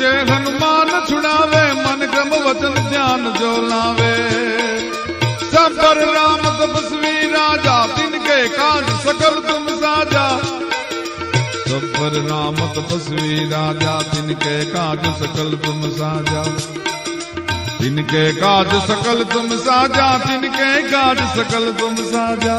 पीछे हनुमान छुड़ावे, मन क्रम वचन ध्यान जो लावे। सब पर राम तपस्वी राजा, तिनके काज सकल तुम साजा। सब पर राम तपस्वी राजा, तिनके काज सकल तुम साजा। तिनके काज सकल तुम साजा, तिनके काज सकल तुम साजा।